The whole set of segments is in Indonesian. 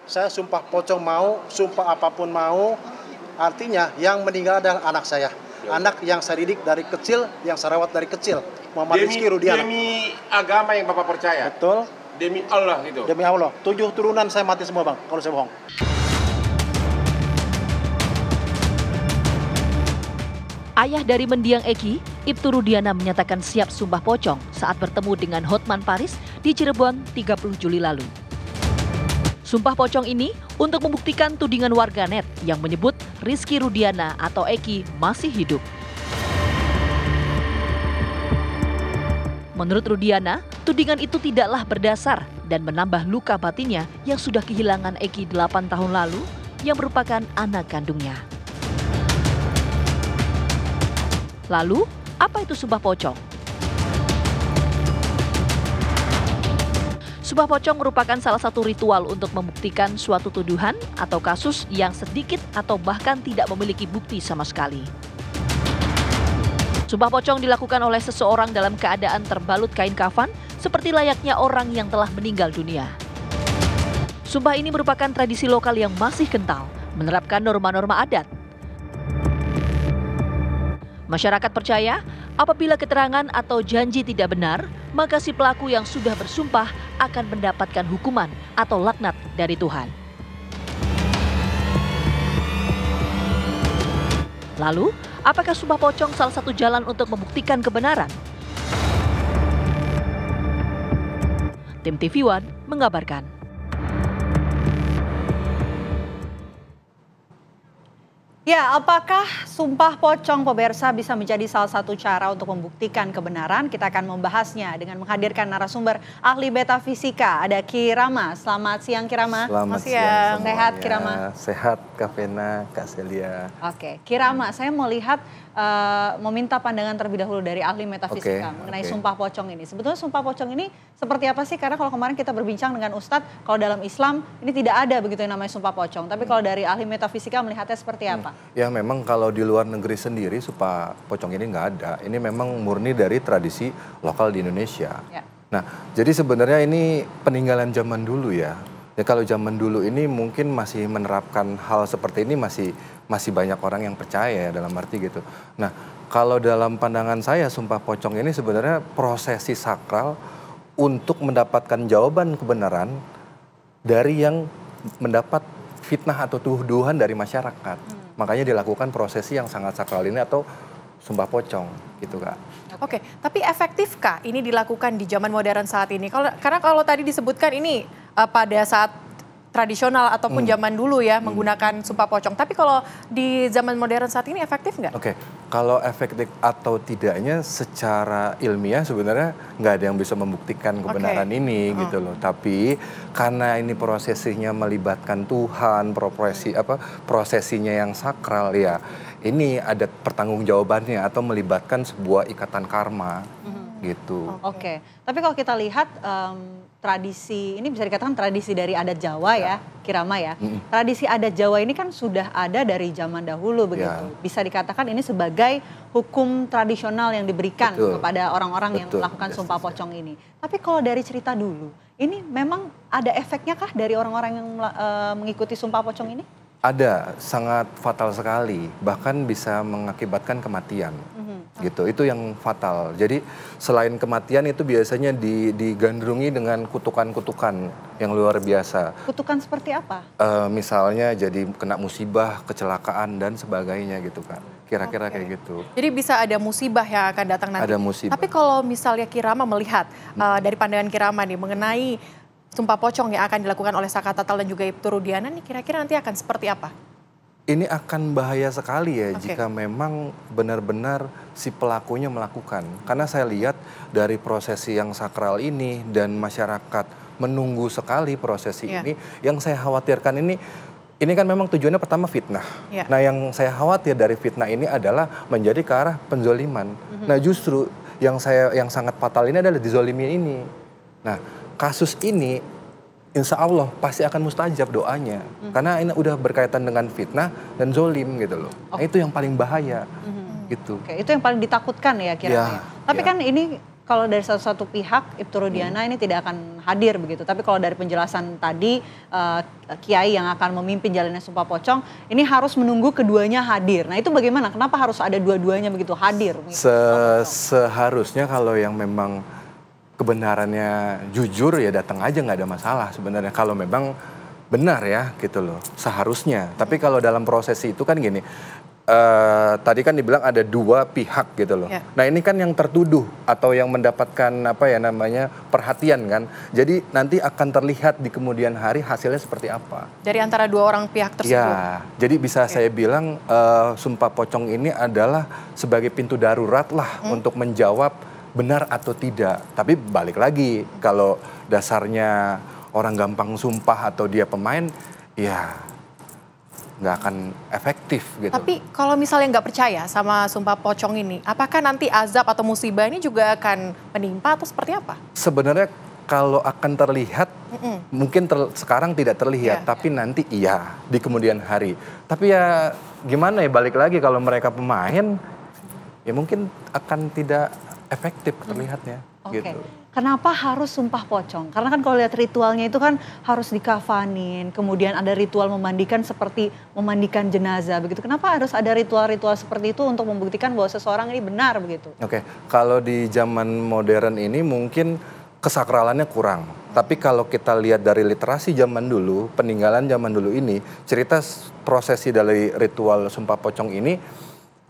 Saya sumpah pocong mau, sumpah apapun mau. Artinya yang meninggal adalah anak saya. Anak yang saya didik dari kecil, yang saya rawat dari kecil. Muhammad Rizky Rudiana. Demi agama yang Bapak percaya? Betul. Demi Allah gitu? Demi Allah. 7 turunan saya mati semua, Bang, kalau saya bohong. Ayah dari mendiang Eki, Ibtu Rudiana menyatakan siap sumpah pocong saat bertemu dengan Hotman Paris di Cirebon 30 Juli lalu. Sumpah pocong ini untuk membuktikan tudingan warganet yang menyebut Rizky Rudiana atau Eki masih hidup. Menurut Rudiana, tudingan itu tidaklah berdasar dan menambah luka batinnya yang sudah kehilangan Eki 8 tahun lalu yang merupakan anak kandungnya. Lalu, apa itu sumpah pocong? Sumpah pocong merupakan salah satu ritual untuk membuktikan suatu tuduhan atau kasus yang sedikit atau bahkan tidak memiliki bukti sama sekali. Sumpah pocong dilakukan oleh seseorang dalam keadaan terbalut kain kafan seperti layaknya orang yang telah meninggal dunia. Sumpah ini merupakan tradisi lokal yang masih kental, menerapkan norma-norma adat. Masyarakat percaya, apabila keterangan atau janji tidak benar, maka si pelaku yang sudah bersumpah akan mendapatkan hukuman atau laknat dari Tuhan. Lalu, apakah sumpah pocong salah satu jalan untuk membuktikan kebenaran? Tim TV One mengabarkan. Ya, apakah sumpah pocong pemirsa bisa menjadi salah satu cara untuk membuktikan kebenaran? Kita akan membahasnya dengan menghadirkan narasumber ahli metafisika. Ada Ki Rama. Selamat siang Ki Rama. Selamat siang. Sehat Ki Rama? Sehat Kak Vena, Kak Celia. Oke, Ki Rama, saya mau lihat, meminta pandangan terlebih dahulu dari ahli metafisika mengenai sumpah pocong ini. Sebetulnya sumpah pocong ini seperti apa sih? Karena kalau kemarin kita berbincang dengan Ustadz, kalau dalam Islam ini tidak ada begitu yang namanya sumpah pocong. Tapi kalau dari ahli metafisika melihatnya seperti apa? Ya memang kalau di luar negeri sendiri sumpah pocong ini nggak ada. Ini memang murni dari tradisi lokal di Indonesia. Ya. Nah, jadi sebenarnya ini peninggalan zaman dulu ya. Ya kalau zaman dulu ini mungkin masih menerapkan hal seperti ini masih banyak orang yang percaya ya, dalam arti gitu. Nah, kalau dalam pandangan saya sumpah pocong ini sebenarnya prosesi sakral untuk mendapatkan jawaban kebenaran dari yang mendapat fitnah atau tuduhan dari masyarakat. Makanya dilakukan prosesi yang sangat sakral ini atau sumpah pocong gitu Kak. Oke, tapi efektifkah ini dilakukan di zaman modern saat ini? Karena kalau tadi disebutkan ini pada saat tradisional ataupun zaman dulu ya menggunakan sumpah pocong. Tapi kalau di zaman modern saat ini efektif nggak? Oke, kalau efektif atau tidaknya secara ilmiah sebenarnya nggak ada yang bisa membuktikan kebenaran ini gitu loh. Tapi karena ini prosesinya melibatkan Tuhan, prosesinya yang sakral ya, ini ada pertanggungjawabannya atau melibatkan sebuah ikatan karma gitu. Oke, tapi kalau kita lihat tradisi, ini bisa dikatakan tradisi dari adat Jawa ya, Ki Rama ya. Tradisi adat Jawa ini kan sudah ada dari zaman dahulu begitu. Bisa dikatakan ini sebagai hukum tradisional yang diberikan kepada orang-orang yang melakukan sumpah pocong ini. Tapi kalau dari cerita dulu, ini memang ada efeknya kah dari orang-orang yang mengikuti sumpah pocong ini? Ada, sangat fatal sekali, bahkan bisa mengakibatkan kematian. Gitu, itu yang fatal. Jadi selain kematian itu biasanya digandrungi dengan kutukan-kutukan yang luar biasa. Kutukan seperti apa? Misalnya jadi kena musibah, kecelakaan dan sebagainya gitu kan. Kira-kira kayak gitu. Jadi bisa ada musibah yang akan datang nanti. Ada musibah. Tapi kalau misalnya Ki Rama melihat dari pandangan Ki Rama nih mengenai sumpah pocong yang akan dilakukan oleh Saka Tatal dan juga Ibtu Rudiana nih, kira-kira nanti akan seperti apa? Ini akan bahaya sekali ya jika memang benar-benar si pelakunya melakukan. Karena saya lihat dari prosesi yang sakral ini dan masyarakat menunggu sekali prosesi ini. Yang saya khawatirkan ini kan memang tujuannya pertama fitnah. Nah yang saya khawatir dari fitnah ini adalah menjadi ke arah penzoliman. Nah justru yang sangat fatal ini adalah dizolimi ini. Nah kasus ini insya Allah pasti akan mustajab doanya. Karena ini udah berkaitan dengan fitnah dan zolim gitu loh. Nah, itu yang paling bahaya gitu. Oke, itu yang paling ditakutkan ya kira-kira. Tapi kan ini kalau dari satu pihak Ibtu Rudiana ini tidak akan hadir begitu. Tapi kalau dari penjelasan tadi Kiai yang akan memimpin jalannya Sumpah Pocong ini harus menunggu keduanya hadir. Nah itu bagaimana? Kenapa harus ada dua-duanya begitu hadir? Seharusnya kalau yang memang kebenarannya jujur ya datang aja, nggak ada masalah sebenarnya. Kalau memang benar ya gitu loh, seharusnya. Tapi kalau dalam prosesi itu kan gini. Tadi kan dibilang ada dua pihak gitu loh. Nah ini kan yang tertuduh atau yang mendapatkan perhatian kan. Jadi nanti akan terlihat di kemudian hari hasilnya seperti apa. Dari antara dua orang pihak tersebut. Ya, jadi bisa saya bilang Sumpah Pocong ini adalah sebagai pintu darurat lah untuk menjawab benar atau tidak. Tapi balik lagi kalau dasarnya orang gampang sumpah atau dia pemain, ya nggak akan efektif gitu. Tapi kalau misalnya nggak percaya sama Sumpah Pocong ini, apakah nanti azab atau musibah ini juga akan menimpa atau seperti apa? Sebenarnya kalau akan terlihat, mungkin sekarang tidak terlihat, tapi nanti iya di kemudian hari. Tapi ya gimana ya, balik lagi kalau mereka pemain, ya mungkin akan tidak efektif terlihatnya. Gitu. Kenapa harus sumpah pocong? Karena kan kalau lihat ritualnya itu kan harus dikafanin, kemudian ada ritual memandikan seperti memandikan jenazah begitu. Kenapa harus ada ritual-ritual seperti itu untuk membuktikan bahwa seseorang ini benar begitu? Kalau di zaman modern ini mungkin kesakralannya kurang. Tapi kalau kita lihat dari literasi zaman dulu, peninggalan zaman dulu ini, cerita prosesi dari ritual sumpah pocong ini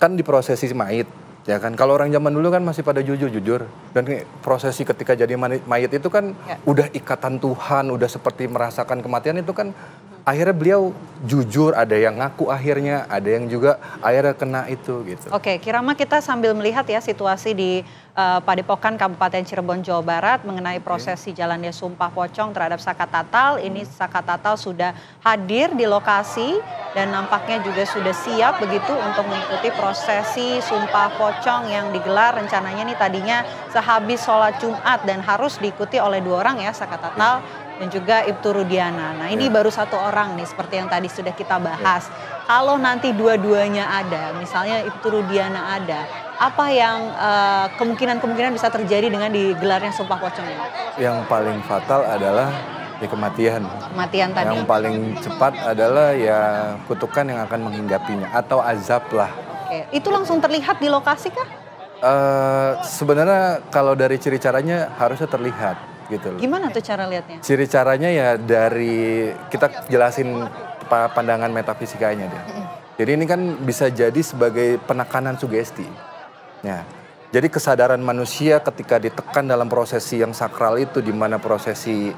kan di prosesi mayit. Ya kan, kalau orang zaman dulu kan masih pada jujur dan prosesi ketika jadi mayit itu kan udah ikatan Tuhan, udah seperti merasakan kematian itu kan akhirnya beliau jujur, ada yang ngaku akhirnya, ada yang juga akhirnya kena itu gitu. Kirama kita sambil melihat ya situasi di Padepokan Kabupaten Cirebon Jawa Barat mengenai prosesi jalannya Sumpah Pocong terhadap Saka Tatal. Ini Saka Tatal sudah hadir di lokasi dan nampaknya juga sudah siap begitu untuk mengikuti prosesi Sumpah Pocong yang digelar rencananya nih tadinya sehabis sholat Jumat dan harus diikuti oleh 2 orang ya, Saka Tatal dan juga Ibtu Rudiana. Nah ini baru 1 orang nih seperti yang tadi sudah kita bahas. Kalau nanti dua-duanya ada, misalnya Ibtu Rudiana ada, apa yang kemungkinan bisa terjadi dengan digelarnya Sumpah Pocong ini? Yang paling fatal adalah ya kematian. Kematian tadi. Yang paling cepat adalah ya kutukan yang akan menghinggapinya atau azab lah. Itu langsung terlihat di lokasi kah? Sebenarnya kalau dari ciri caranya harusnya terlihat gitu loh. Gimana tuh cara lihatnya? Ciri caranya ya dari kita jelasin pandangan metafisikanya deh. Jadi ini kan bisa jadi sebagai penekanan sugesti. Ya. Jadi kesadaran manusia ketika ditekan dalam prosesi yang sakral itu, di mana prosesi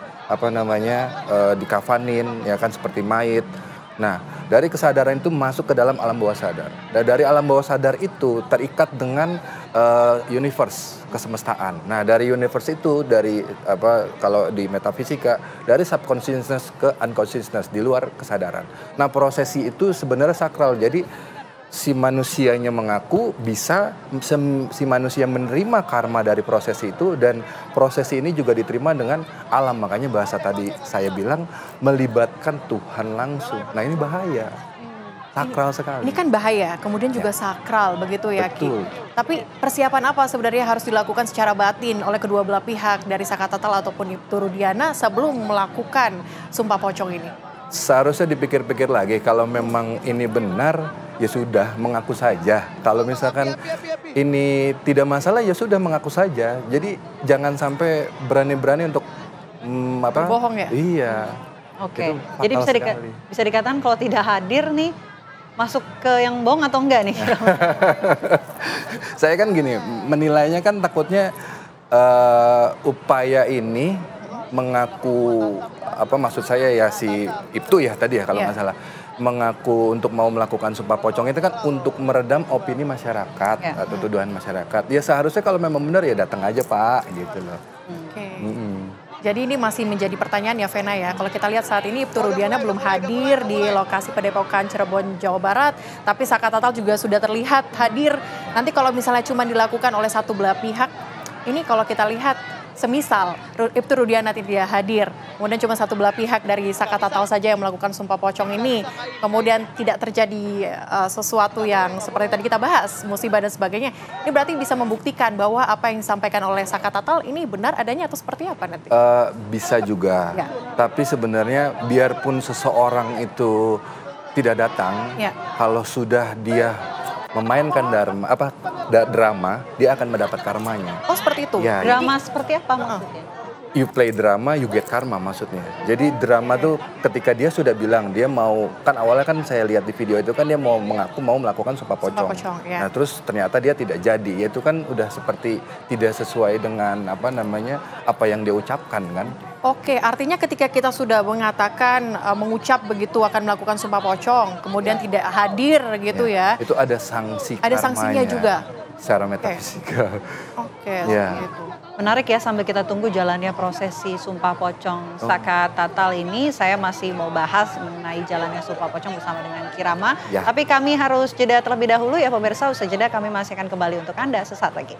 dikafanin ya kan seperti mayit. Nah, dari kesadaran itu masuk ke dalam alam bawah sadar. Dan dari alam bawah sadar itu terikat dengan universe, kesemestaan. Nah, dari universe itu kalau di metafisika dari subconsciousness ke unconsciousness, di luar kesadaran. Nah, prosesi itu sebenarnya sakral. Jadi si manusianya mengaku bisa, si manusia menerima karma dari prosesi itu, dan prosesi ini juga diterima dengan alam. Makanya bahasa tadi saya bilang melibatkan Tuhan langsung. Nah ini bahaya, sakral sekali. Ini kan bahaya, kemudian juga sakral begitu ya Ki. Tapi persiapan apa sebenarnya harus dilakukan secara batin oleh kedua belah pihak dari Saka Tatal ataupun Ibtu Rudiana sebelum melakukan Sumpah Pocong ini? Seharusnya dipikir-pikir lagi, kalau memang ini benar, ya sudah mengaku saja. Kalau misalkan ini tidak masalah, ya sudah mengaku saja. Jadi jangan sampai berani-berani untuk bohong ya? Iya. Jadi bisa dikatakan kalau tidak hadir nih, masuk ke yang bohong atau enggak nih? Saya kan gini, menilainya kan takutnya upaya ini mengaku maksud saya ya si Ibtu ya tadi ya kalau nggak salah, mengaku untuk mau melakukan Sumpah Pocong itu kan untuk meredam opini masyarakat atau tuduhan masyarakat. Ya seharusnya kalau memang benar ya datang aja Pak gitu loh. Jadi ini masih menjadi pertanyaan ya Vena ya. Kalau kita lihat saat ini Ibtu Rudiana belum hadir di lokasi Padepokan Cirebon Jawa Barat, tapi Saka Tatal juga sudah terlihat hadir. Nanti kalau misalnya cuma dilakukan oleh satu belah pihak, ini kalau kita lihat semisal Ibtu Rudiana tidak hadir, kemudian cuma satu belah pihak dari Saka Tatal saja yang melakukan sumpah pocong ini, kemudian tidak terjadi sesuatu yang seperti tadi kita bahas, musibah dan sebagainya, ini berarti bisa membuktikan bahwa apa yang disampaikan oleh Saka Tatal ini benar adanya atau seperti apa nanti? Bisa juga, ya. Tapi sebenarnya biarpun seseorang itu tidak datang, ya. Kalau sudah dia memainkan drama, dia akan mendapat karmanya. Oh seperti itu? Ya, Drama seperti apa maksudnya? You play drama, you get karma maksudnya. Jadi drama tuh ketika dia sudah bilang dia mau, kan awalnya kan saya lihat di video itu kan dia mau mengaku mau melakukan sumpah pocong. Ya. Nah terus ternyata dia tidak jadi, itu kan udah seperti tidak sesuai dengan apa yang dia ucapkan kan. Oke, artinya ketika kita sudah mengatakan, mengucap begitu akan melakukan sumpah pocong, kemudian tidak hadir gitu ya. Itu ada sanksi karmanya. Ada sanksinya juga? Secara metafisika. Oke, gitu. Menarik ya, sambil kita tunggu jalannya prosesi sumpah pocong Saka Tatal ini, saya masih mau bahas mengenai jalannya sumpah pocong bersama dengan Kirama. Ya. Tapi kami harus jeda terlebih dahulu ya pemirsa, usai jeda kami masih akan kembali untuk Anda sesaat lagi.